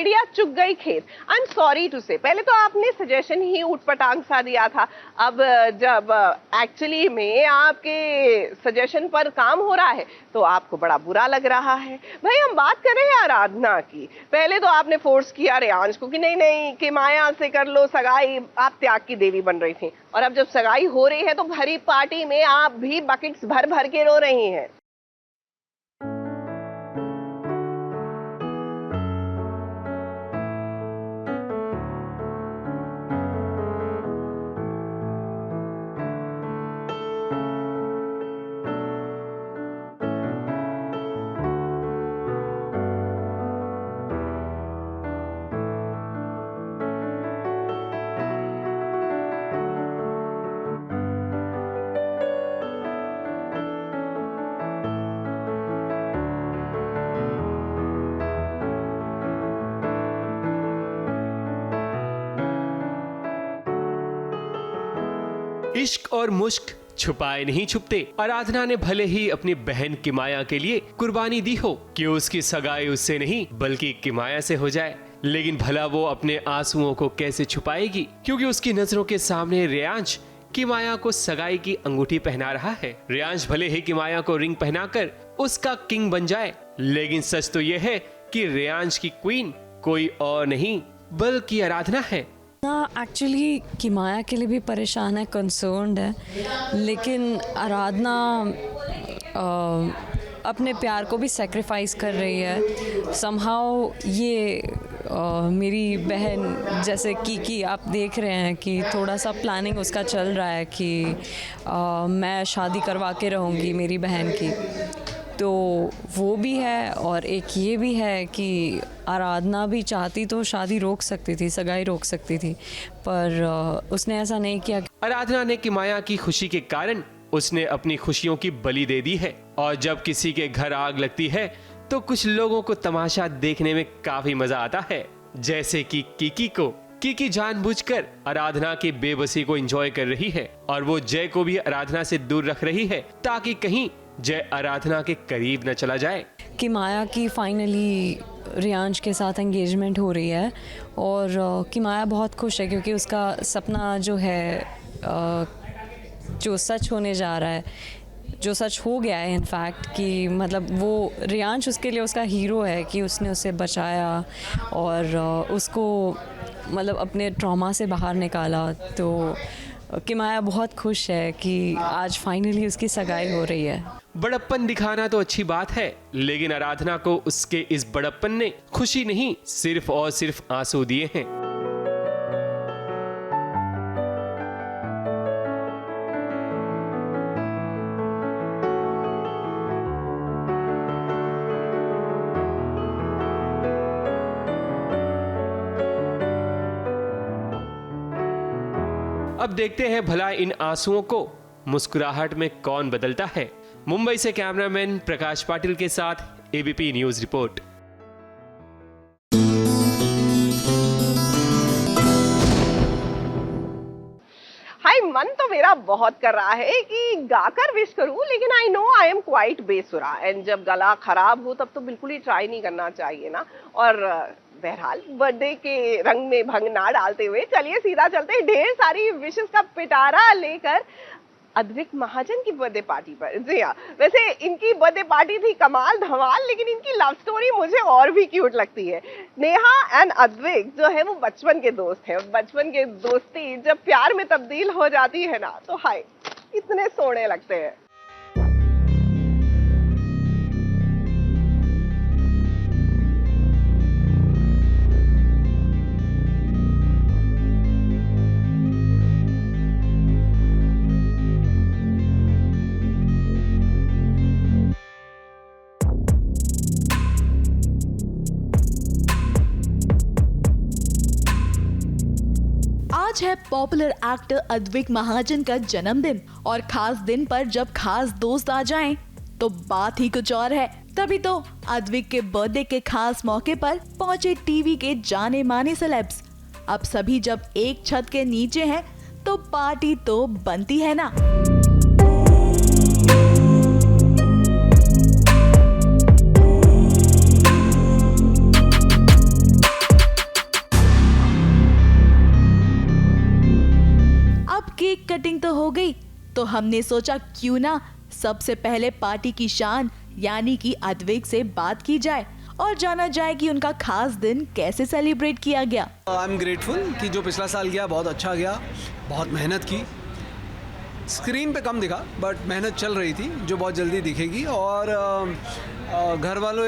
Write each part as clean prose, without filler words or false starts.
चिड़िया चुग गई खेत। आई एम सॉरी टू से, पहले तो आपने सजेशन ही ऊटपटांग सा दिया था, अब जब एक्चुअली में आपके सजेशन पर काम हो रहा है तो आपको बड़ा बुरा लग रहा है। भाई हम बात कर रहे हैं आराधना की, पहले तो आपने फोर्स किया रेयांश को कि नहीं नहीं कि माया से कर लो सगाई, आप त्याग की देवी बन रही थी, और अब जब सगाई हो रही है तो भरी पार्टी में आप भी बकेट्स भर भर के रो रही हैं। इश्क और मुश्क छुपाए नहीं छुपते। आराधना ने भले ही अपनी बहन किमाया के लिए कुर्बानी दी हो कि उसकी सगाई उससे नहीं बल्कि किमाया से हो जाए, लेकिन भला वो अपने आंसुओं को कैसे छुपाएगी, क्योंकि उसकी नजरों के सामने रेयांश किमाया को सगाई की अंगूठी पहना रहा है। रेयांश भले ही किमाया को रिंग पहनाकर उसका किंग बन जाए, लेकिन सच तो यह है कि रेयांश की क्वीन कोई और नहीं बल्कि आराधना है। एक्चुअली किमाया के लिए भी परेशान है, कंसर्न्ड है, लेकिन आराधना अपने प्यार को भी सेक्रीफाइस कर रही है। समहाउ ये मेरी बहन जैसे की आप देख रहे हैं कि थोड़ा सा प्लानिंग उसका चल रहा है कि मैं शादी करवा के रहूँगी मेरी बहन की, तो वो भी है। और एक ये भी है कि आराधना भी चाहती तो शादी रोक सकती थी, सगाई रोक सकती थी, पर उसने ऐसा नहीं किया। आराधना ने किमाया की खुशी के कारण उसने अपनी खुशियों की बलि दे दी है, और जब किसी के घर आग लगती है तो कुछ लोगों को तमाशा देखने में काफी मजा आता है, जैसे कि कीकी को। कीकी जानबूझकर आराधना की बेबसी को एंजॉय कर रही है, और वो जय को भी आराधना से दूर रख रही है ताकि कहीं जय आराधना के करीब न चला जाए। किमाया की फाइनली रेयांश के साथ एंगेजमेंट हो रही है, और किमाया बहुत खुश है क्योंकि उसका सपना जो है जो सच होने जा रहा है, जो सच हो गया है इनफैक्ट, कि मतलब वो रेयांश उसके लिए उसका हीरो है कि उसने उसे बचाया और उसको मतलब अपने ट्रॉमा से बाहर निकाला। तो किमाया बहुत खुश है कि आज फाइनली उसकी सगाई हो रही है। बड़प्पन दिखाना तो अच्छी बात है, लेकिन आराधना को उसके इस बड़प्पन ने खुशी नहीं सिर्फ और सिर्फ आंसू दिए हैं। अब देखते हैं भला इन आंसुओं को मुस्कुराहट में कौन बदलता है। मुंबई से कैमरामैन प्रकाश पाटिल के साथ एबीपी न्यूज रिपोर्ट। हाय, मन तो मेरा बहुत कर रहा है कि गाकर विश करूं, लेकिन I know I am quite बेसुरा, एंड जब गला खराब हो तब तो बिल्कुल ही ट्राई नहीं करना चाहिए ना। और बहरहाल बर्थडे के रंग में भंग ना डालते हुए चलिए सीधा चलते हैं ढेर सारी विशेस का पिटारा लेकर अद्विक महाजन की बर्थडे पार्टी पर। जी हाँ, वैसे इनकी बर्थडे पार्टी थी कमाल धमाल, लेकिन इनकी लव स्टोरी मुझे और भी क्यूट लगती है। नेहा एंड अद्विक जो है वो बचपन के दोस्त हैं। बचपन के दोस्ती जब प्यार में तब्दील हो जाती है ना, तो हाय इतने सोने लगते हैं। आज है पॉपुलर एक्टर अद्विक महाजन का जन्मदिन, और खास दिन पर जब खास दोस्त आ जाएं, तो बात ही कुछ और है। तभी तो अद्विक के बर्थडे के खास मौके पर पहुंचे टीवी के जाने माने सेलेब्स। अब सभी जब एक छत के नीचे हैं, तो पार्टी तो बनती है ना। कटिंग तो हो गई, तो हमने सोचा क्यों ना सबसे पहले पार्टी की शान यानी कि अद्विक से बात की जाए और जाना जाए कि उनका खास दिन कैसे सेलिब्रेट किया गया। आई एम ग्रेटफुल कि जो पिछला साल गया बहुत अच्छा गया, बहुत मेहनत की, स्क्रीन पे कम दिखा बट मेहनत चल रही थी जो बहुत जल्दी दिखेगी। और घर वालों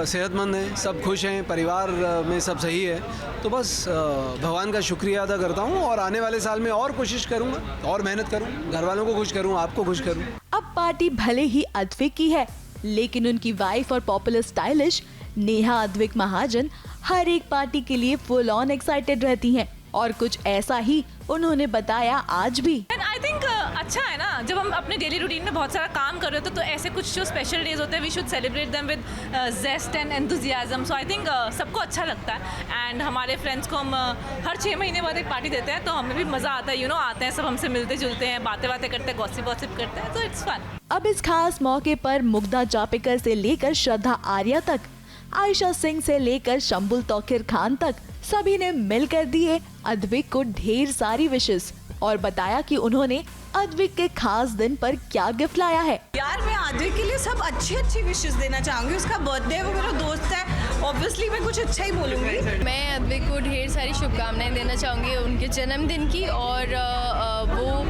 सेहतमंद हैं, सब खुश हैं, परिवार में सब सही है, तो बस भगवान का शुक्रिया अदा करता हूँ और आने वाले साल में और कोशिश करूँगा और मेहनत करूँ, घर वालों को खुश करूँ, आपको खुश करूँ। अब पार्टी भले ही अद्विक की है, लेकिन उनकी वाइफ और पॉपुलर स्टाइलिश नेहा अद्विक महाजन हर एक पार्टी के लिए फुल ऑन एक्साइटेड रहती हैं और कुछ ऐसा ही उन्होंने बताया आज भी। आई थिंक अच्छा है ना, जब हम अपने डेली रूटीन में बहुत सारा काम कर रहे होते तो ऐसे कुछ जो स्पेशल डेज होते हैं we should celebrate them with zest and enthusiasm. So I think सबको अच्छा लगता है एंड हमारे फ्रेंड्स को हम हर 6 महीने बाद एक पार्टी देते हैं तो हमें भी मज़ा आता है, आते हैं सब हमसे मिलते जुलते हैं, बातें करते हैं, गॉसिप करते हैं, तो इट्स फन। अब इस खास मौके पर मुग्धा जापेकर से लेकर श्रद्धा आर्या तक, आयशा सिंह से लेकर शंबुल तौकीर खान तक सभी ने मिलकर दिए अद्विक को ढेर सारी विशेस और बताया कि उन्होंने अद्विक के खास दिन पर क्या गिफ्ट लाया है। यार मैं अद्विक के लिए सब अच्छी विशेस देना चाहूंगी, उसका बर्थडे है, वो मेरा दोस्त है, ऑब्वियसली मैं कुछ अच्छा ही बोलूँगी। मैं अद्विक को ढेर सारी शुभकामनाएं देना चाहूँगी उनके जन्मदिन की, और वो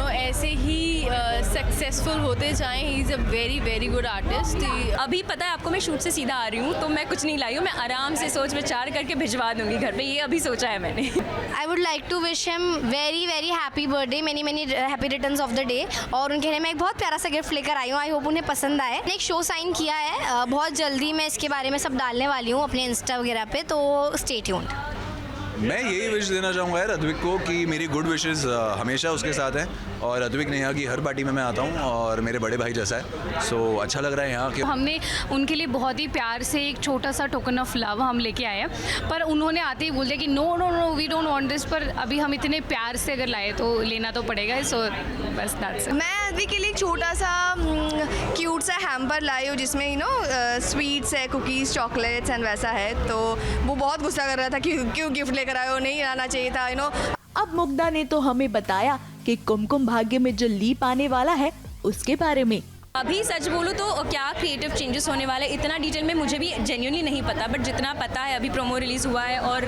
ऐसे ही सक्सेसफुल होते जाएं। He is a very good artist. अभी पता है आपको, मैं शूट से सीधा आ रही हूँ तो मैं कुछ नहीं लाई हूँ, मैं आराम से सोच विचार करके भिजवा दूंगी घर पे, ये अभी सोचा है मैंने। I would like to wish him very happy birthday, many happy returns of the day. और उनके लिए मैं एक बहुत प्यारा सा गिफ्ट लेकर आई हूँ, आई होप उन्हें पसंद आए। मैंने एक शो साइन किया है, बहुत जल्दी मैं इसके बारे में सब डालने वाली हूँ अपने इंस्टा वगैरह पे, तो स्टे ट्यून्ड। मैं यही विश देना चाहूँगा यार अद्विक को कि मेरी गुड विशेस हमेशा उसके साथ हैं, और अद्विक नेहा की हर पार्टी में मैं आता हूँ और मेरे बड़े भाई जैसा है, सो अच्छा लग रहा है यहाँ के। हमने उनके लिए बहुत ही प्यार से एक छोटा सा टोकन ऑफ लव हम लेके आए हैं, पर उन्होंने आते ही बोल दिया कि no we don't want this, पर अभी हम इतने प्यार से अगर लाए तो लेना तो पड़ेगा, सो बस दैट्स इट। मैं अद्विक के लिए एक छोटा सा क्यूट सा हैम्पर लाई हूँ जिसमें स्वीट्स है, कुकीज़, चॉकलेट्स एंड वैसा है, तो वो बहुत गुस्सा कर रहा था कि क्यों गिफ्ट लेकर आए हो, नहीं आना चाहिए था। अब मुग्धा ने तो हमें बताया कि कुमकुम भाग्य में जो लीप आने वाला है उसके बारे में। अभी सच बोलूँ तो क्या क्रिएटिव चेंजेस होने वाले इतना डिटेल में मुझे भी जेन्युइनली नहीं पता, बट जितना पता है अभी प्रोमो रिलीज़ हुआ है और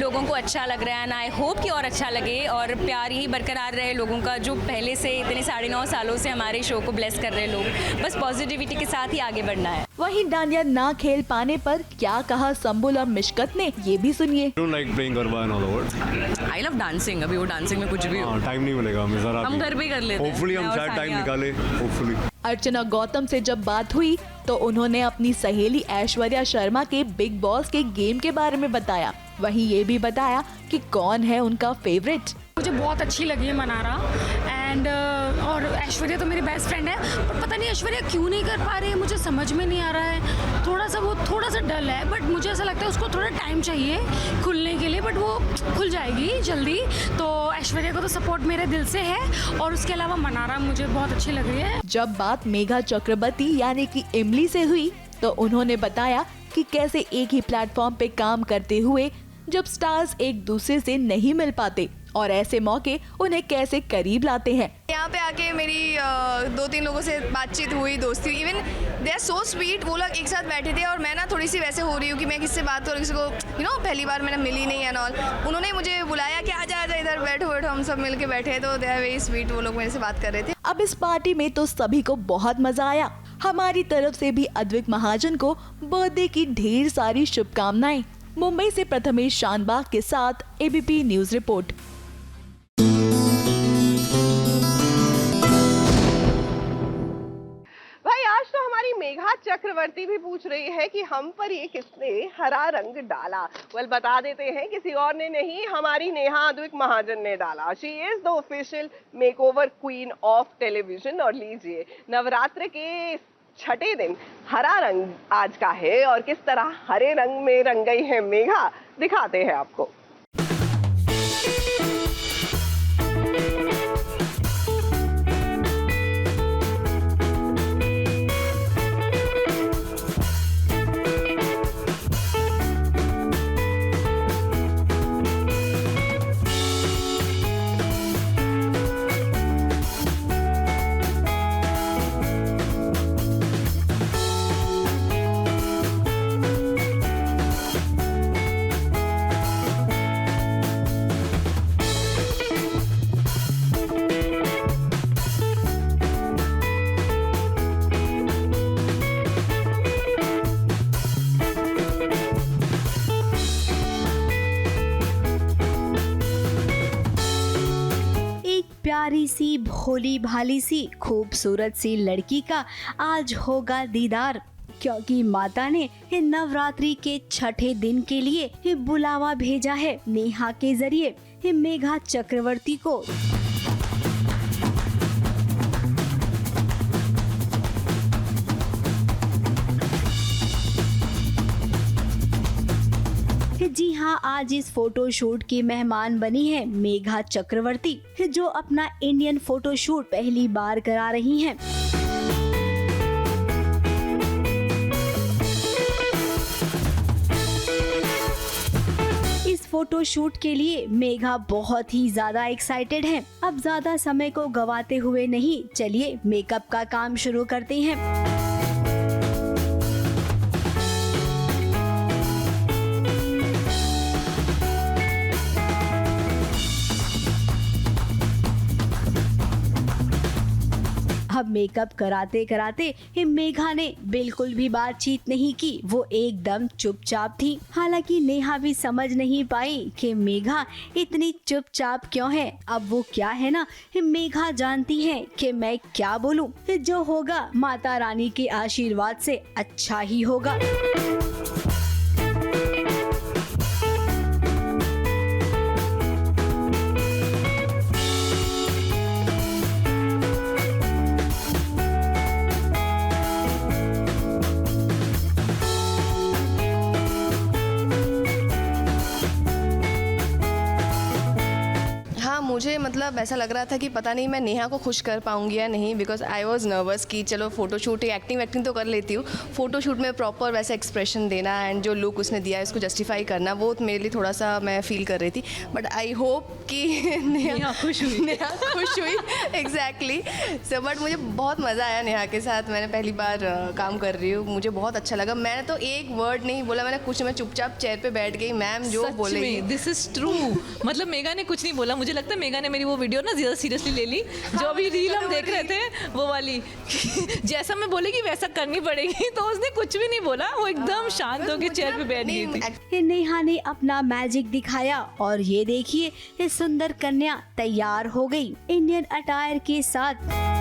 लोगों को अच्छा लग रहा है, एंड आई होप कि और अच्छा लगे और प्यार यही बरकरार रहे लोगों का, जो पहले से इतने 9.5 सालों से हमारे शो को ब्लेस कर रहे लोग, बस पॉजिटिविटी के साथ ही आगे बढ़ना है। वहीं डांडिया ना खेल पाने पर क्या कहा संबुल और मिशकत ने, ये भी सुनिए। आई लव डांसिंग, अभी वो डांसिंग में कुछ भी हो, टाइम नहीं मिलेगा हमें ज़रा, हम घर पे कर लेते हैं, होपफुली हम शायद टाइम निकाले, होपफुली। अर्चना गौतम से जब बात हुई तो उन्होंने अपनी सहेली ऐश्वर्या शर्मा के बिग बॉस के गेम के बारे में बताया। वहीं ये भी बताया कि कौन है उनका फेवरेट। मुझे बहुत अच्छी लगी है मनारा एंड और ऐश्वर्या तो मेरी बेस्ट फ्रेंड है, पर पता नहीं ऐश्वर्या क्यों नहीं कर पा रही है, मुझे समझ में नहीं आ रहा है। थोड़ा सा डल है, बट मुझे ऐसा लगता है उसको थोड़ा टाइम चाहिए खुलने के लिए, बट वो खुल जाएगी जल्दी। तो ऐश्वर्या को तो सपोर्ट मेरे दिल से है, और उसके अलावा मनारा मुझे बहुत अच्छी लग रही है। जब बात मेघा चक्रवर्ती यानी कि इमली से हुई तो उन्होंने बताया कि कैसे एक ही प्लेटफॉर्म पे काम करते हुए जब स्टार्स एक दूसरे से नहीं मिल पाते और ऐसे मौके उन्हें कैसे करीब लाते हैं। यहाँ पे आके मेरी 2-3 लोगों से बातचीत हुई, दोस्ती हुई, even they are so sweet. वो लोग एक साथ बैठे थे और मैं ना थोड़ी सी वैसे हो रही हूँ कि मैं किससे बात करूँ, किसी को पहली बार मैंने मिली नहीं एंड ऑल। उन्होंने मुझे बुलाया कि आजा इधर बैठो, हम सब मिल के बैठे, तो दे आर वेरी स्वीट, वो लोग मेरे से बात कर रहे थे। अब इस पार्टी में तो सभी को बहुत मजा आया। हमारी तरफ से भी अद्विक महाजन को बर्थडे की ढेर सारी शुभकामनाएं। मुंबई से प्रथमेश शानबाग के साथ एबीपी न्यूज रिपोर्ट। भाई आज तो हमारी मेघा चक्रवर्ती भी पूछ रही है कि हम पर ये किसने हरा रंग डाला। वेल बता देते हैं, किसी और ने नहीं, हमारी नेहा अद्विक महाजन ने डाला। She is the official makeover queen of television. और लीजिए, नवरात्र के छठे दिन हरा रंग आज का है और किस तरह हरे रंग में रंग गई है मेघा, दिखाते हैं आपको। प्यारी सी भोली भाली सी खूबसूरत सी लड़की का आज होगा दीदार, क्योंकि माता ने नवरात्रि के छठे दिन के लिए बुलावा भेजा है नेहा के जरिए मेघा चक्रवर्ती को। जी हाँ, आज इस फोटोशूट की मेहमान बनी है मेघा चक्रवर्ती, जो अपना इंडियन फोटोशूट पहली बार करा रही हैं। इस फोटोशूट के लिए मेघा बहुत ही ज्यादा एक्साइटेड हैं। अब ज्यादा समय को गवाते हुए नहीं, चलिए मेकअप का काम शुरू करते हैं। अब मेकअप कराते कराते मेघा ने बिल्कुल भी बातचीत नहीं की, वो एकदम चुपचाप थी। हालांकि नेहा भी समझ नहीं पाई कि मेघा इतनी चुपचाप क्यों है। अब वो क्या है ना, मेघा जानती है कि मैं क्या बोलूं, जो होगा माता रानी के आशीर्वाद से अच्छा ही होगा। मुझे मतलब ऐसा लग रहा था कि पता नहीं मैं नेहा को खुश कर पाऊंगी या नहीं, बिकॉज आई वॉज नर्वस कि चलो फोटोशूट, एक्टिंग तो कर लेती हूँ, फोटोशूट में प्रॉपर वैसा एक्सप्रेशन देना एंड जो लुक उसने दिया है इसको जस्टिफाई करना, वो मेरे लिए थोड़ा सा मैं फील कर रही थी। बट आई होप कि नेहा खुश हुई एग्जैक्टली। सो बट मुझे बहुत मज़ा आया नेहा के साथ, मैंने पहली बार काम कर रही हूँ, मुझे बहुत अच्छा लगा। मैंने तो एक वर्ड नहीं बोला, मैंने कुछ, मैं चुपचाप चेयर पे बैठ गई, मैम जो बोले। This is true. मतलब मेघा ने कुछ नहीं बोला, मुझे लगता है मेघा ने मेरी वो वीडियो ना ज़्यादा सीरियसली ले ली, जो अभी रील हम देख रहे थे वो वाली, जैसा मैं बोलेगी वैसा करनी पड़ेगी, तो उसने कुछ भी नहीं बोला, वो एकदम शांत होकर चेयर पे बैठ गई थी। नेहा ने अपना मैजिक दिखाया और ये देखिए, ये सुंदर कन्या तैयार हो गई इंडियन अटायर के साथ।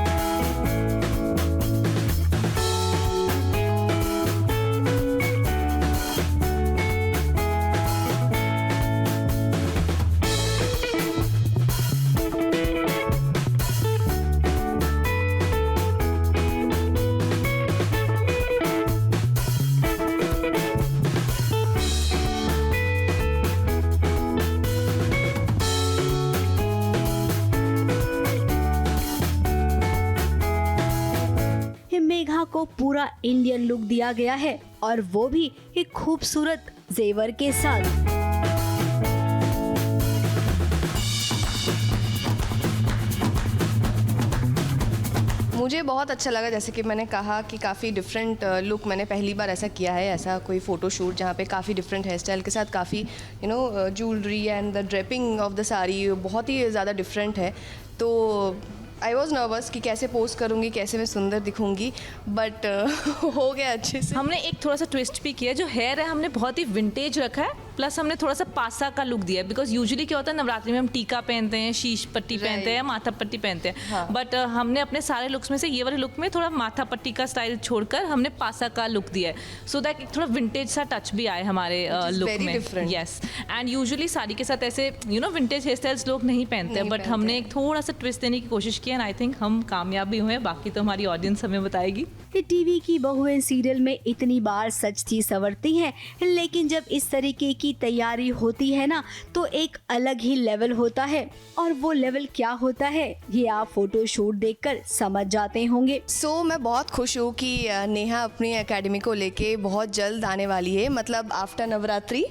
मेघा को पूरा इंडियन लुक दिया गया है और वो भी एक खूबसूरत जेवर के साथ। मुझे बहुत अच्छा लगा, जैसे कि मैंने कहा कि काफ़ी डिफरेंट लुक, मैंने पहली बार ऐसा किया है, ऐसा कोई फ़ोटोशूट जहाँ पे काफ़ी डिफरेंट हेयर स्टाइल के साथ काफ़ी jewellery and the draping of the sari बहुत ही ज़्यादा डिफरेंट है। तो आई वॉज नर्वस कि कैसे पोस्ट करूँगी, कैसे मैं सुंदर दिखूँगी, बट हो गया अच्छे से। हमने एक थोड़ा सा ट्विस्ट भी किया, जो हेयर है हमने बहुत ही विंटेज रखा है, प्लस हमने थोड़ा सा पासा का लुक दिया है, बिकॉज यूजुअली क्या होता है नवरात्रि में हम टीका पहनते हैं, शीश पट्टी पहनते हैं, माथा पट्टी पहनते हैं, हाँ। बट हमने अपने सारे लुक्स में से ये वाले लुक में थोड़ा माथा पट्टी का स्टाइल छोड़कर हमने पासा का लुक दिया है, सो दैट एक थोड़ा विंटेज सा टच भी आए हमारे लुक में। यस, एंड यूजुअली साड़ी के साथ ऐसे विंटेज हेयर स्टाइल्स लोग नहीं पहनते, बट हमने एक थोड़ा सा ट्विस्ट देने की कोशिश की, एंड आई थिंक हम कामयाब भी हुए। बाकी तो हमारी ऑडियंस हमें बताएगी। टीवी की बहुएं सीरियल में इतनी बार सजती संवरती हैं, लेकिन जब इस तरीके की तैयारी होती है ना, तो एक अलग ही लेवल होता है, और वो लेवल क्या होता है ये आप फोटोशूट देखकर समझ जाते होंगे। सो मैं बहुत खुश हूँ कि नेहा अपनी एकेडमी को लेके बहुत जल्द आने वाली है, मतलब आफ्टर नवरात्रि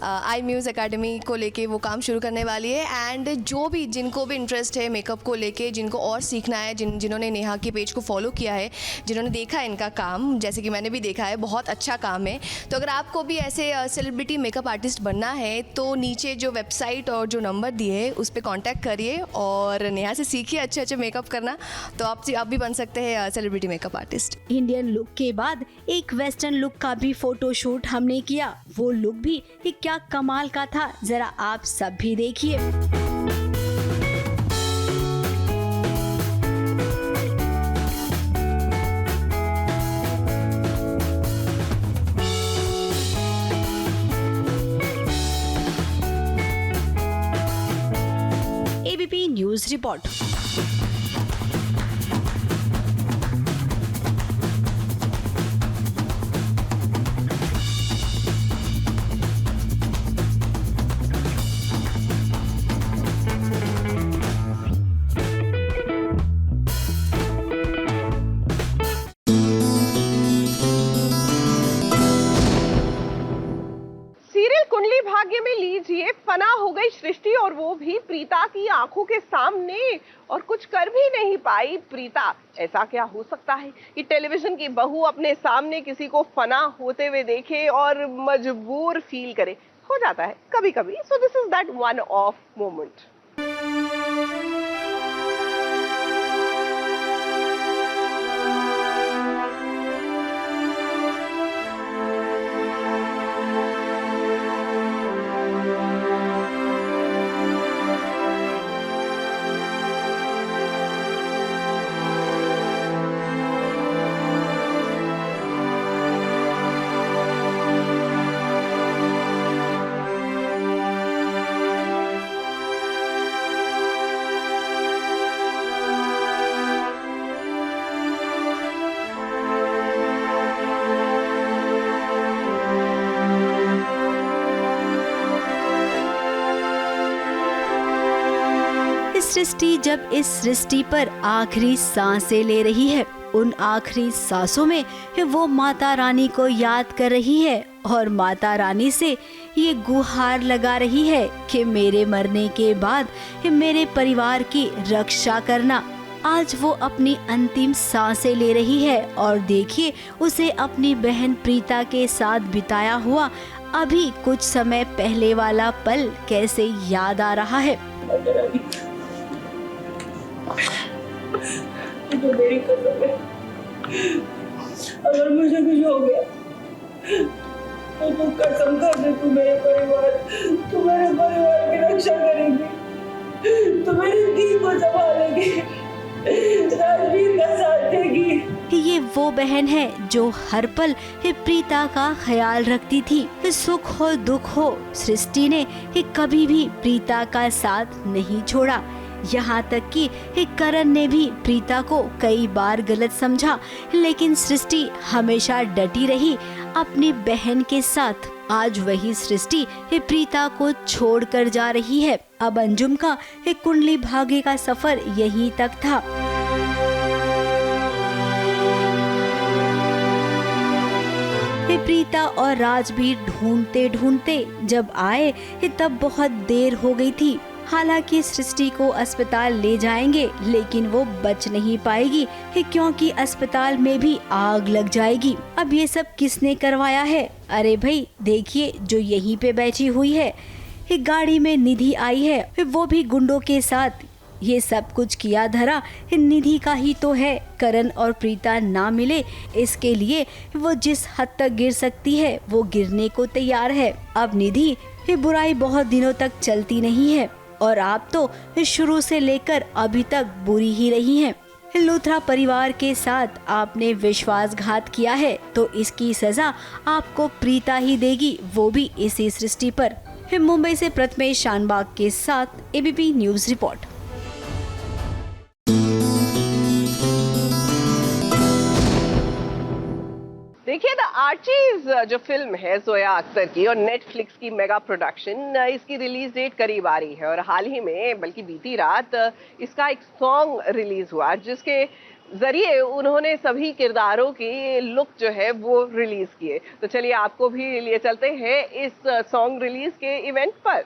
आई म्यूज़ एकेडमी को लेके वो काम शुरू करने वाली है। एंड जो भी जिनको भी इंटरेस्ट है मेकअप को लेके, जिनको और सीखना है, जिन्होंने नेहा के पेज को फॉलो किया है, जिन्होंने देखा है इनका काम, जैसे कि मैंने भी देखा है, बहुत अच्छा काम है। तो अगर आपको भी ऐसे सेलिब्रिटी मेकअप आर्टिस्ट बनना है तो नीचे जो वेबसाइट और जो नंबर दिए है उस पर कॉन्टैक्ट करिए और नेहा से सीखिए अच्छे अच्छे मेकअप करना, तो आप भी बन सकते हैं celebrity makeup artist. Indian look के बाद एक वेस्टर्न लुक का भी फोटोशूट हमने किया, वो लुक भी क्या कमाल का था, जरा आप सब भी देखिए। News report. Serial Kundali Bhagya में लीजिए फना हो गई सृष्टि, और वो भी प्रीता की आंखों के सामने, और कुछ कर भी नहीं पाई प्रीता। ऐसा क्या हो सकता है कि टेलीविजन की बहू अपने सामने किसी को फना होते हुए देखे और मजबूर फील करे? हो जाता है कभी कभी। So this is that one of moment. सृष्टि जब इस सृष्टि पर आखिरी सांसें ले रही है, उन आखिरी सांसों में वो माता रानी को याद कर रही है और माता रानी से ये गुहार लगा रही है कि मेरे मरने के बाद मेरे परिवार की रक्षा करना। आज वो अपनी अंतिम सांसें ले रही है और देखिए उसे अपनी बहन प्रीता के साथ बिताया हुआ अभी कुछ समय पहले वाला पल कैसे याद आ रहा है। तो मेरी कसम है, अगर मुझे कुछ हो गया तो तू कसम कर दे, तू मेरे परिवार की रक्षा करेगी, तू मेरी दी को संभालेगी, राजवीर का साथ देगी। ये वो बहन है जो हर पल प्रीता का ख्याल रखती थी। सुख हो दुख हो सृष्टि ने कभी भी प्रीता का साथ नहीं छोड़ा। यहाँ तक कि करण ने भी प्रीता को कई बार गलत समझा, लेकिन सृष्टि हमेशा डटी रही अपनी बहन के साथ। आज वही सृष्टि प्रीता को छोड़कर जा रही है। अब अंजुम का कुंडली भाग्य का सफर यहीं तक था। प्रीता और राज भी ढूंढते ढूंढते जब आए तब बहुत देर हो गई थी। हालांकि सृष्टि को अस्पताल ले जाएंगे, लेकिन वो बच नहीं पाएगी क्योंकि अस्पताल में भी आग लग जाएगी। अब ये सब किसने करवाया है? अरे भाई देखिए, जो यहीं पे बैठी हुई है, गाड़ी में निधि आई है, वो भी गुंडों के साथ। ये सब कुछ किया धरा निधि का ही तो है। करण और प्रीता ना मिले, इसके लिए वो जिस हद तक गिर सकती है वो गिरने को तैयार है। अब निधि बुराई बहुत दिनों तक चलती नहीं है और आप तो शुरू से लेकर अभी तक बुरी ही रही हैं। लूथरा परिवार के साथ आपने विश्वासघात किया है तो इसकी सजा आपको प्रीता ही देगी, वो भी इसी सृष्टि पर। मुंबई से प्रथमेश शानबाग के साथ एबीपी न्यूज रिपोर्ट। देखिए द आर्चीज जो फिल्म है जोया अख्तर की और नेटफ्लिक्स की मेगा प्रोडक्शन, इसकी रिलीज डेट करीब आ रही है और हाल ही में बल्कि बीती रात इसका एक सॉन्ग रिलीज हुआ जिसके जरिए उन्होंने सभी किरदारों की लुक जो है वो रिलीज किए। तो चलिए आपको भी लिए चलते हैं इस सॉन्ग रिलीज के इवेंट पर।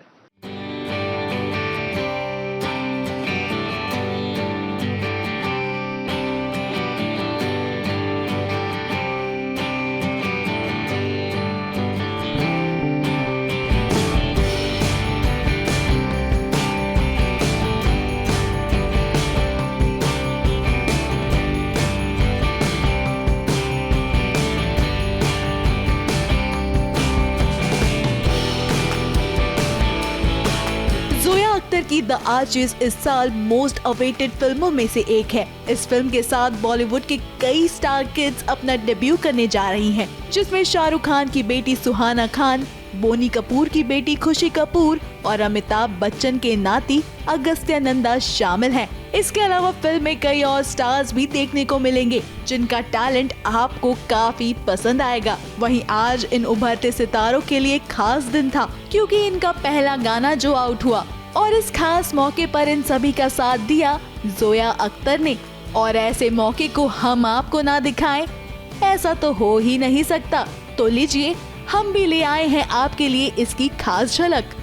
अख्तर की द आर्टिस्ट इस साल मोस्ट अवेटेड फिल्मों में से एक है। इस फिल्म के साथ बॉलीवुड के कई स्टार किड्स अपना डेब्यू करने जा रही हैं, जिसमें शाहरुख खान की बेटी सुहाना खान, बोनी कपूर की बेटी खुशी कपूर और अमिताभ बच्चन के नाती अगस्त्य नंदा शामिल हैं। इसके अलावा फिल्म में कई और स्टार्स भी देखने को मिलेंगे, जिनका टैलेंट आपको काफी पसंद आएगा। वहीं आज इन उभरते सितारों के लिए खास दिन था, क्योंकि इनका पहला गाना जो आउट हुआ और इस खास मौके पर इन सभी का साथ दिया जोया अख्तर ने। और ऐसे मौके को हम आपको ना दिखाएं, ऐसा तो हो ही नहीं सकता। तो लीजिए, हम भी ले आए हैं आपके लिए इसकी खास झलक।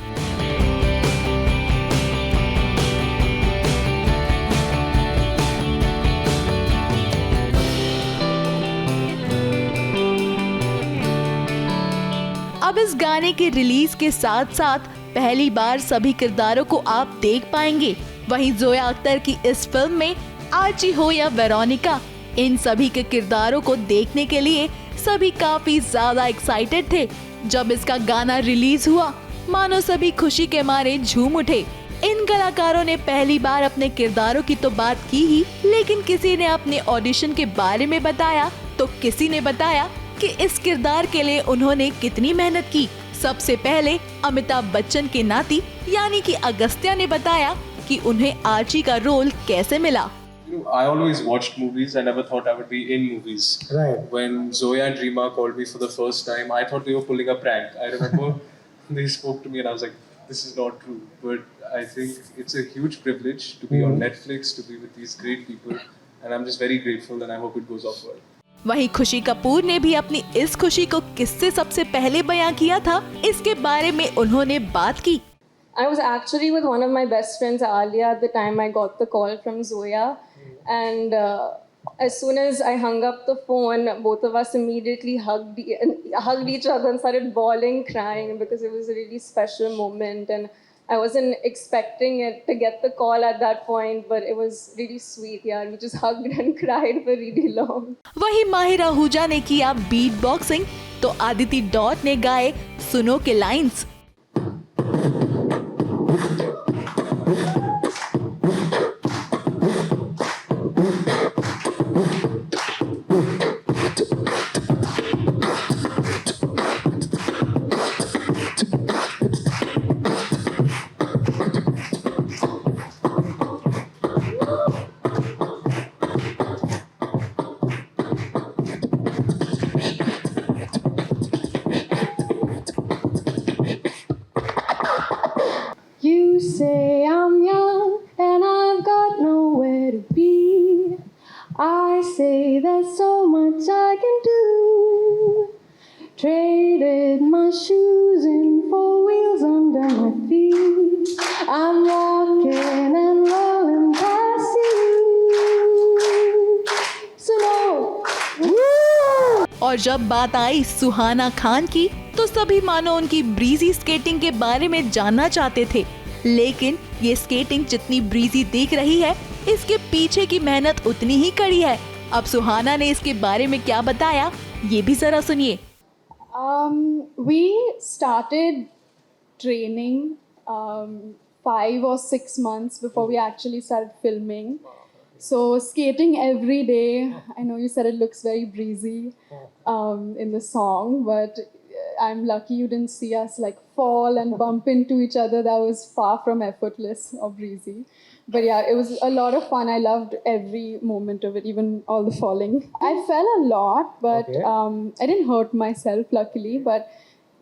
अब इस गाने के रिलीज के साथ साथ पहली बार सभी किरदारों को आप देख पाएंगे। वहीं जोया अख्तर की इस फिल्म में आर्ची हो या वेरोनिका, इन सभी के किरदारों को देखने के लिए सभी काफी ज्यादा एक्साइटेड थे। जब इसका गाना रिलीज हुआ, मानो सभी खुशी के मारे झूम उठे। इन कलाकारों ने पहली बार अपने किरदारों की तो बात की ही, लेकिन किसी ने अपने ऑडिशन के बारे में बताया तो किसी ने बताया कि इस किरदार के लिए उन्होंने कितनी मेहनत की। सबसे पहले अमिताभ बच्चन के नाती यानी कि अगस्त्या ने बताया कि उन्हें आर्ची का रोल कैसे मिला। I always watched movies. I never thought I would be in movies. Right. When Zoya and Reema called me for the first time, I thought they were pulling a prank. I remember they spoke to me and I was like, this is not true. But I think it's a huge privilege to be on Netflix, to be with these great people. And I'm just very grateful and I hope it goes off well. वहीं खुशी कपूर ने भी अपनी इस खुशी को किससे सबसे पहले बयां किया था, इसके बारे में उन्होंने बात की। I was actually with one of my best friends, Alia, at the time I got the call from Zoya. And as soon as I hung up the phone, both of us immediately hugged each other and started bawling, crying, because it was a really special moment. And I wasn't expecting it to get the call at that point, but it was really sweet. Yeah, we just hugged and cried for really long. वहीं माहिरा आहूजा ने किया beat boxing, तो Aditi dot ने गाए सुनो के lines. You say I'm young and I've got nowhere to be. I say there's so much I can do. Traded my shoes in 4 wheels under my feet. I'm walking and rolling past you. So no. और जब बात आई सुहाना खान की, तो सभी मानो उनकी breezy skating के बारे में जानना चाहते थे। लेकिन ये स्केटिंग जितनी ब्रीजी दिख रही है, इसके पीछे की मेहनत उतनी ही कड़ी है। अब सुहाना ने इसके बारे में क्या बताया, ये भी जरा सुनिए। We started training 5 or 6 months before we actually started filming. So skating every day. I know you said it looks very breezy in the song, but I'm lucky you didn't see us like fall and bump into each other. That was far from effortless or breezy. But yeah, it was a lot of fun. I loved every moment of it, even all the falling. I fell a lot, but I didn't hurt myself, luckily. But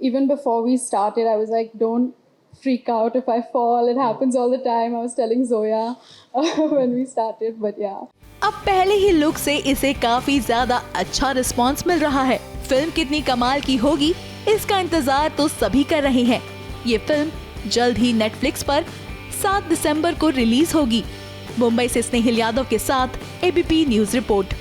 even before we started, I was like, don't freak out if I fall. It happens all the time. I was telling Zoya when we started, but yeah. अब पहले ही look से इसे काफी ज्यादा अच्छा response मिल रहा है। Film कितनी कमाल की होगी, इसका इंतजार तो सभी कर रहे हैं। ये फिल्म जल्द ही नेटफ्लिक्स पर 7 दिसंबर को रिलीज होगी। मुंबई से स्नेहिल यादव के साथ एबीपी न्यूज रिपोर्ट।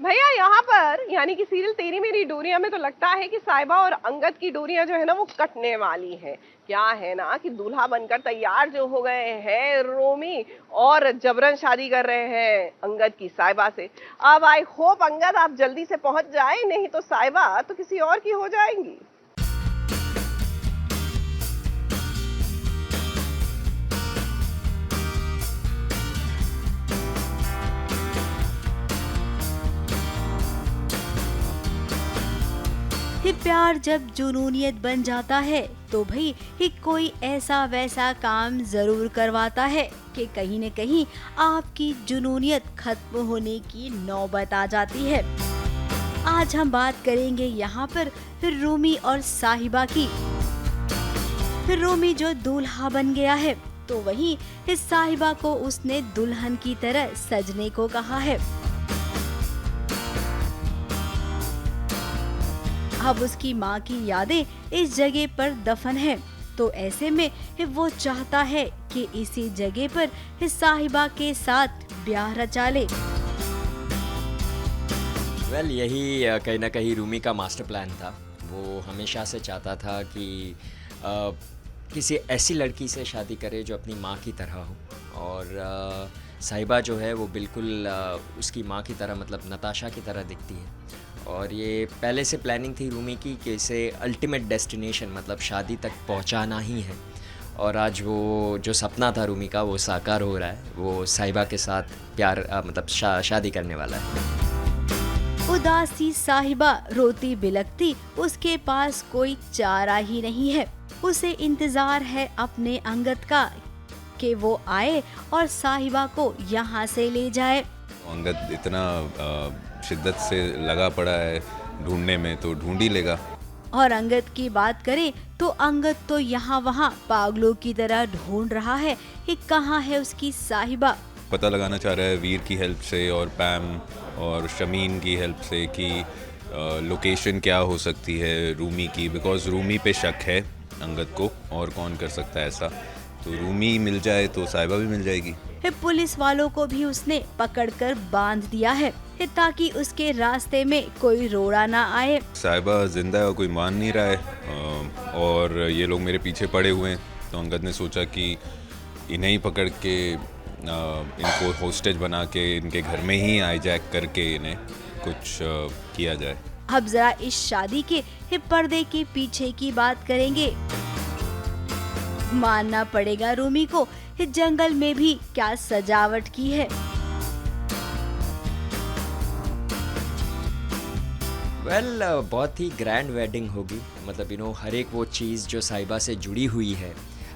भैया यहाँ पर यानी कि सीरियल तेरी मेरी डोरियां में तो लगता है कि साहिबा और अंगद की डोरियां जो है ना वो कटने वाली हैं। क्या है ना कि दूल्हा बनकर तैयार जो हो गए हैं रोमी और जबरन शादी कर रहे हैं अंगद की साहिबा से। अब आई होप अंगद आप जल्दी से पहुंच जाए, नहीं तो साहिबा तो किसी और की हो जाएंगी। ये प्यार जब जुनूनियत बन जाता है तो भाई ये कोई ऐसा वैसा काम जरूर करवाता है कि कहीं न कहीं आपकी जुनूनियत खत्म होने की नौबत आ जाती है। आज हम बात करेंगे यहाँ पर रूमी और साहिबा की। रूमी जो दूल्हा बन गया है तो वहीं इस साहिबा को उसने दुल्हन की तरह सजने को कहा है। अब उसकी माँ की यादें इस जगह पर दफन है, तो ऐसे में वो चाहता है कि इसी जगह पर इस साहिबा के साथ ब्याह रचा ले। वेल यही कहीं ना कहीं रूमी का मास्टर प्लान था। वो हमेशा से चाहता था कि किसी ऐसी लड़की से शादी करे जो अपनी माँ की तरह हो, और साहिबा जो है वो बिल्कुल उसकी माँ की तरह, मतलब नताशा की तरह दिखती है। और ये पहले से प्लानिंग थी रूमी की कि इसे अल्टीमेट डेस्टिनेशन मतलब शादी तक पहुंचाना ही है, और आज वो जो सपना था रूमी का वो साकार हो रहा है। वो साहिबा के साथ प्यार मतलब शादी करने वाला है। उदासी साहिबा रोती बिलखती, उसके पास कोई चारा ही नहीं है। उसे इंतजार है अपने अंगद का कि वो आए और साहिबा को यहाँ से ले जाए। अंगद इतना शिद्दत से लगा पड़ा है ढूंढने में, तो ढूंढ ही लेगा। और अंगद की बात करें तो अंगद तो यहाँ वहाँ पागलों की तरह ढूंढ रहा है कि कहाँ है उसकी साहिबा। पता लगाना चाह रहा है वीर की हेल्प से और पैम और शमीन की हेल्प से कि लोकेशन क्या हो सकती है रूमी की, बिकॉज रूमी पे शक है अंगद को, और कौन कर सकता है ऐसा। तो रूमी मिल जाए तो साहिबा भी मिल जाएगी। पुलिस वालों को भी उसने पकड़कर बांध दिया है ताकि उसके रास्ते में कोई रोड़ा ना आए। साहिबा जिंदा है और कोई मान नहीं रहा है, और ये लोग मेरे पीछे पड़े हुए हैं। तो अंगद ने सोचा कि इन्हें ही पकड़ के इनको होस्टेज बना के इनके घर में ही हाईजैक करके इन्हें कुछ किया जाए। अब जरा इस शादी के पर्दे के पीछे की बात करेंगे। मानना पड़ेगा रूमी को, जंगल में भी क्या सजावट की है। वेल बहुत ही ग्रैंड वेडिंग होगी। मतलब हर एक वो चीज़ जो साहिबा से जुड़ी हुई है,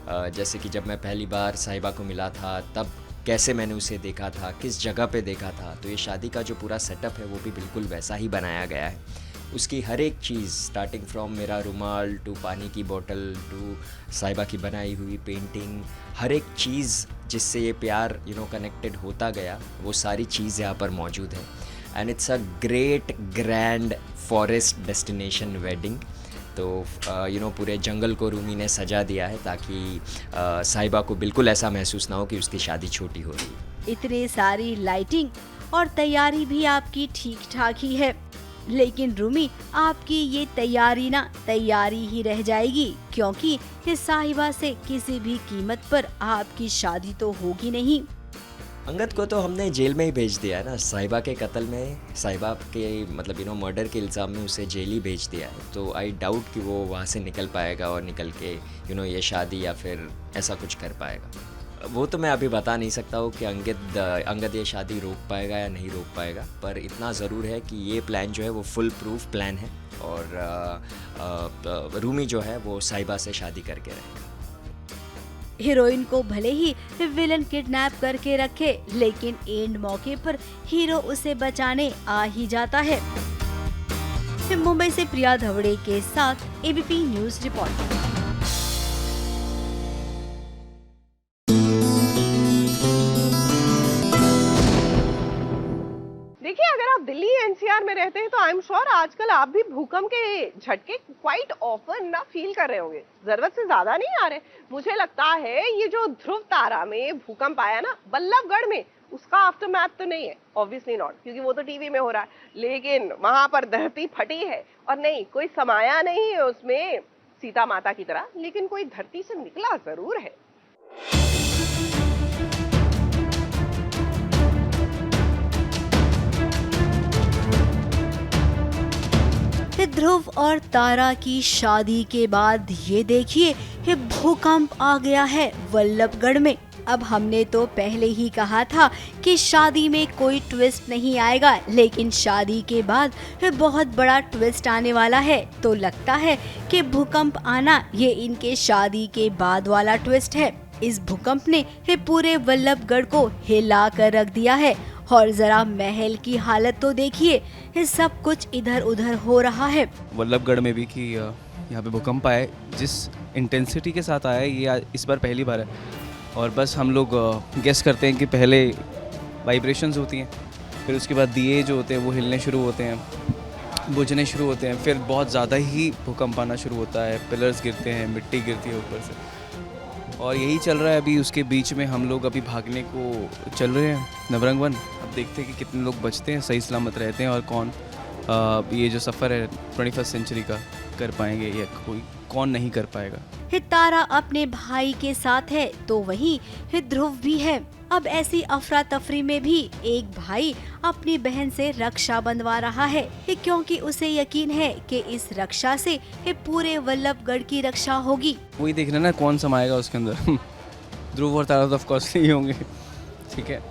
जैसे कि जब मैं पहली बार साहिबा को मिला था तब कैसे मैंने उसे देखा था, किस जगह पे देखा था, तो ये शादी का जो पूरा सेटअप है वो भी बिल्कुल वैसा ही बनाया गया है। उसकी हर एक चीज़, स्टार्टिंग फ्रॉम मेरा रुमाल टू पानी की बोतल टू साहिबा की बनाई हुई पेंटिंग, हर एक चीज़ जिससे ये प्यार कनेक्टेड होता गया, वो सारी चीज़ यहाँ पर मौजूद है। And it's a great grand forest destination wedding. तो पूरे जंगल को रूमी ने सजा दिया है ताकि साहिबा को बिल्कुल ऐसा महसूस ना हो कि उसकी शादी छोटी हो रही है। इतनी सारी लाइटिंग और तैयारी भी आपकी ठीक ठाक ही है, लेकिन रूमी आपकी ये तैयारी ना तैयारी ही रह जाएगी, क्योंकि इस साहिबा से किसी भी कीमत पर आपकी शादी तो होगी नहीं। अंगद को तो हमने जेल में ही भेज दिया है ना, साहिबा के कत्ल में, साहिबा के मतलब मर्डर के इल्ज़ाम में उसे जेल ही भेज दिया है। तो आई डाउट कि वो वहाँ से निकल पाएगा और निकल के ये शादी या फिर ऐसा कुछ कर पाएगा। वो तो मैं अभी बता नहीं सकता हूँ कि अंगद ये शादी रोक पाएगा या नहीं रोक पाएगा, पर इतना ज़रूर है कि ये प्लान जो है वो फुल प्रूफ प्लान है, और रूमी जो है वो साहिबा से शादी करके रहेगा। हीरोइन को भले ही विलन किडनैप करके रखे, लेकिन एंड मौके पर हीरो उसे बचाने आ ही जाता है। मुंबई से प्रिया धवड़े के साथ एबीपी न्यूज रिपोर्ट। देखिए, अगर अगर आप दिल्ली एनसीआर में रहते हैं तो आई एम श्योर आजकल आप भी भूकंप के झटके क्वाइट ऑफन ना फील कर रहे होंगे, जरूरत से ज्यादा नहीं आ रहे। मुझे लगता है ये जो ध्रुव तारा में भूकंप आया ना बल्लभगढ़ में, उसका आफ्टरमैथ तो नहीं है, ऑब्वियसली नॉट, क्योंकि वो तो टीवी में हो रहा है, लेकिन वहां पर धरती फटी है और नहीं कोई समाया नहीं है उसमें सीता माता की तरह, लेकिन कोई धरती से निकला जरूर है। ध्रुव और तारा की शादी के बाद ये देखिए कि भूकंप आ गया है बल्लभगढ़ में। अब हमने तो पहले ही कहा था कि शादी में कोई ट्विस्ट नहीं आएगा, लेकिन शादी के बाद बहुत बड़ा ट्विस्ट आने वाला है। तो लगता है कि भूकंप आना ये इनके शादी के बाद वाला ट्विस्ट है। इस भूकंप ने पूरे बल्लभगढ़ को हिला कर रख दिया है। और जरा महल की हालत तो देखिए, सब कुछ इधर उधर हो रहा है। बल्लभगढ़ में भी कि यहाँ पे भूकंप आया, जिस इंटेंसिटी के साथ आया है ये इस बार पहली बार है। और बस हम लोग गेस करते हैं कि पहले वाइब्रेशंस होती हैं, फिर उसके बाद दिए जो होते हैं वो हिलने शुरू होते हैं, बुझने शुरू होते हैं, फिर बहुत ज़्यादा ही भूकंप आना शुरू होता है, पिलर्स गिरते हैं, मिट्टी गिरती है ऊपर से, और यही चल रहा है अभी। उसके बीच में हम लोग अभी भागने को चल रहे हैं नवरंग वन। अब देखते हैं कि कितने लोग बचते हैं, सही सलामत रहते हैं, और कौन ये जो सफ़र है 21st सेंचुरी का कर पाएंगे या कोई कौन नहीं कर पाएगा। तारा अपने भाई के साथ है तो वहीं ध्रुव भी है। अब ऐसी अफरा तफरी में भी एक भाई अपनी बहन से रक्षा बंधवा रहा है, क्योंकि उसे यकीन है कि इस रक्षा से पूरे बल्लभगढ़ की रक्षा होगी। वही देखना ना कौन समाएगा उसके अंदर। ध्रुव और तारा तो ऑफ कोर्स नहीं होंगे, ठीक है,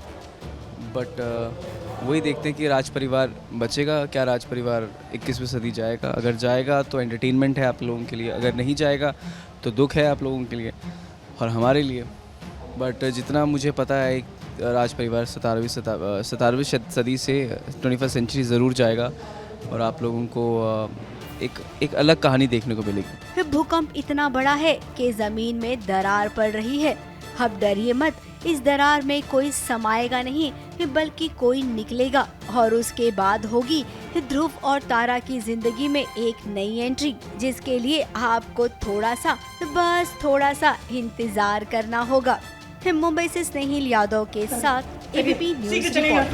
बट वही देखते हैं कि राज परिवार बचेगा क्या, राज परिवार 21वीं सदी जाएगा। अगर जाएगा तो एंटरटेनमेंट है आप लोगों के लिए, अगर नहीं जाएगा तो दुख है आप लोगों के लिए और हमारे लिए। बट जितना मुझे पता है राज परिवार 17वीं सदी से 21st सेंचुरी ज़रूर जाएगा और आप लोगों को एक अलग कहानी देखने को मिलेगी। भूकंप इतना बड़ा है कि जमीन में दरार पड़ रही है। अब डरिए मत, इस दरार में कोई समाएगा नहीं बल्कि कोई निकलेगा, और उसके बाद होगी ध्रुव और तारा की जिंदगी में एक नई एंट्री, जिसके लिए आपको थोड़ा सा, बस थोड़ा सा इंतजार करना होगा। मुंबई से स्नेहिल यादव के साथ एबीपी न्यूज़ रिपोर्ट।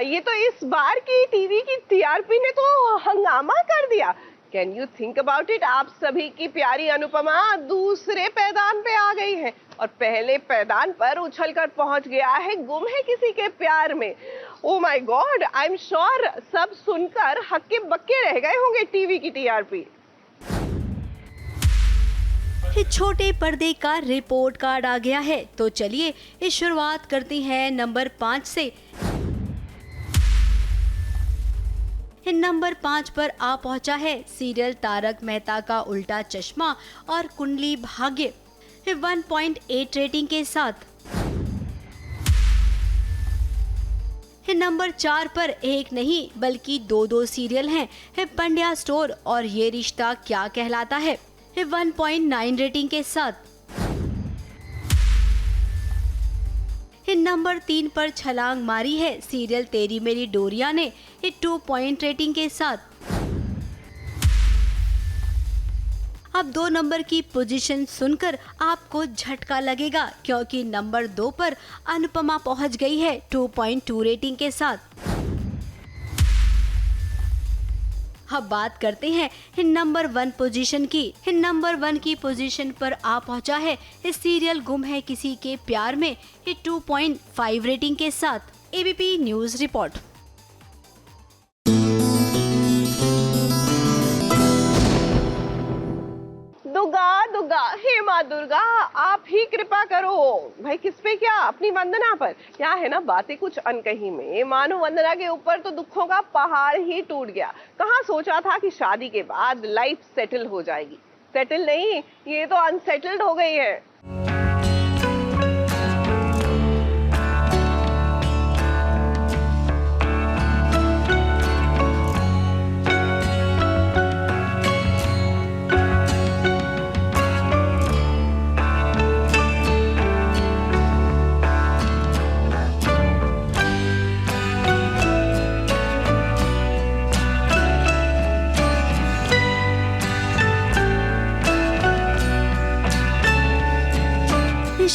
ये तो इस बार की टीवी की टीआरपी ने तो हंगामा कर दिया। Can you think about it? आप सभी की प्यारी अनुपमा दूसरे पैदान पे आ गई है और पहले पैदान पर उछलकर पहुंच गया है गुम है किसी के प्यार में। Oh my God, I am sure सब सुनकर हक्के बक्के रह गए होंगे टीवी की टीआरपी। छोटे पर्दे का रिपोर्ट कार्ड आ गया है, तो चलिए इस शुरुआत करते हैं नंबर 5 से। नंबर 5 पर आ पहुंचा है सीरियल तारक मेहता का उल्टा चश्मा और कुंडली भाग्य 1.8 रेटिंग के साथ। नंबर 4 पर एक नहीं बल्कि दो सीरियल हैं, पंड्या स्टोर और ये रिश्ता क्या कहलाता है 1.9 रेटिंग के साथ। नंबर 3 पर छलांग मारी है सीरियल तेरी मेरी डोरिया ने 2 पॉइंट रेटिंग के साथ। अब 2 नंबर की पोजीशन सुनकर आपको झटका लगेगा, क्योंकि नंबर 2 पर अनुपमा पहुंच गई है 2.2 रेटिंग के साथ। अब बात करते हैं नंबर 1 पोजीशन की। नंबर 1 की पोजीशन पर आ पहुंचा है सीरियल गुम है किसी के प्यार में 2.5 रेटिंग के साथ। ABP news report. Durga Durga हे माँ दुर्गा, आप ही कृपा करो। भाई किस पे क्या? अपनी वंदना पर। क्या है ना, बातें कुछ अनकही में मानो वंदना के ऊपर तो दुखों का पहाड़ ही टूट गया। कहाँ सोचा था कि शादी के बाद लाइफ सेटल हो जाएगी। सेटल नहीं, ये तो अनसेटल्ड हो गई है।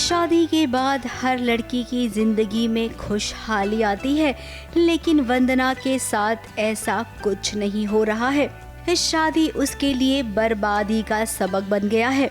शादी के बाद हर लड़की की जिंदगी में खुशहाली आती है, लेकिन वंदना के साथ ऐसा कुछ नहीं हो रहा है। शादी उसके लिए बर्बादी का सबक बन गया है।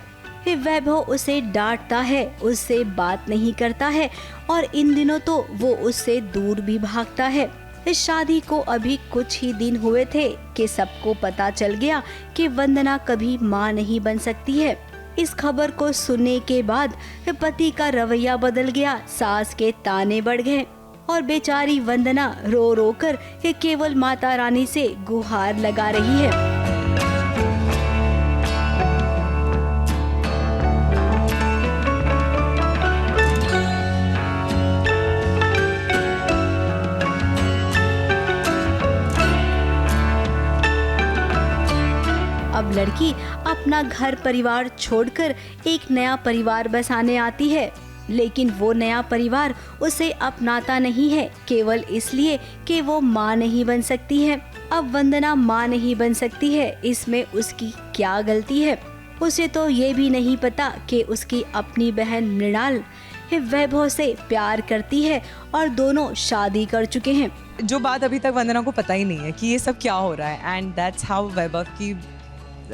वैभव उसे डांटता है, उससे बात नहीं करता है और इन दिनों तो वो उससे दूर भी भागता है। शादी को अभी कुछ ही दिन हुए थे कि सबको पता चल गया कि वंदना कभी मां नहीं बन सकती है। इस खबर को सुनने के बाद पति का रवैया बदल गया, सास के ताने बढ़ गए और बेचारी वंदना रो रो कर केवल माता रानी से गुहार लगा रही है। अब लड़की अपना घर परिवार छोड़कर एक नया परिवार बसाने आती है, लेकिन वो नया परिवार उसे अपनाता नहीं है, केवल इसलिए कि वो माँ नहीं बन सकती है। अब वंदना माँ नहीं बन सकती है, इसमें उसकी क्या गलती है? उसे तो ये भी नहीं पता कि उसकी अपनी बहन मृणाल वैभव से प्यार करती है और दोनों शादी कर चुके हैं। जो बात अभी तक वंदना को पता ही नहीं है कि ये सब क्या हो रहा है, एंड दैट्स हाउ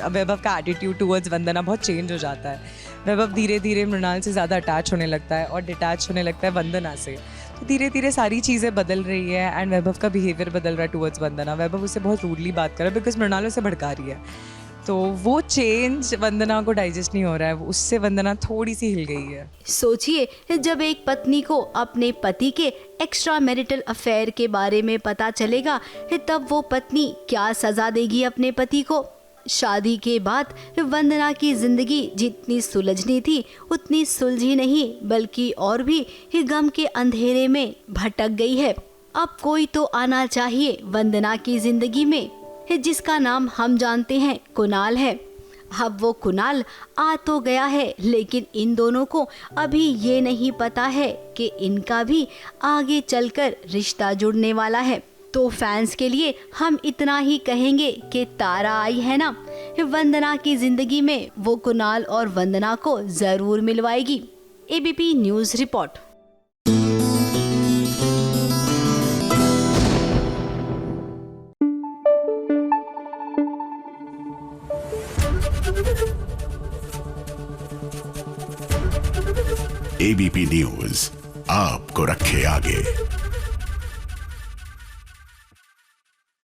वैभव का एटीट्यूड टुवर्ड्स वंदना बहुत चेंज हो जाता है। वैभव धीरे धीरे मृणाल से ज़्यादा अटैच होने लगता है और डिटैच होने लगता है वंदना से। तो धीरे धीरे सारी चीज़ें बदल रही है एंड वैभव का बिहेवियर बदल रहा है टुवर्ड्स वंदना। वैभव उससे बहुत रूडली बात कर रहा है बिकॉज मृणाल उसे भड़का रही है। तो वो चेंज वंदना को डाइजेस्ट नहीं हो रहा है, उससे वंदना थोड़ी सी हिल गई है। सोचिए, जब एक पत्नी को अपने पति के एक्स्ट्रा मैरिटल अफेयर के बारे में पता चलेगा, तब वो पत्नी क्या सजा देगी अपने पति को। शादी के बाद वंदना की जिंदगी जितनी सुलझनी थी उतनी सुलझी नहीं, बल्कि और भी गम के अंधेरे में भटक गई है। अब कोई तो आना चाहिए वंदना की जिंदगी में, जिसका नाम हम जानते हैं कुणाल है। अब वो कुणाल आ तो गया है, लेकिन इन दोनों को अभी ये नहीं पता है कि इनका भी आगे चलकर रिश्ता जुड़ने वाला है। तो फैंस के लिए हम इतना ही कहेंगे कि तारा आई है ना, वंदना की जिंदगी में वो कुणाल और वंदना को जरूर मिलवाएगी। ABP news report. ABP news आपको रखे आगे।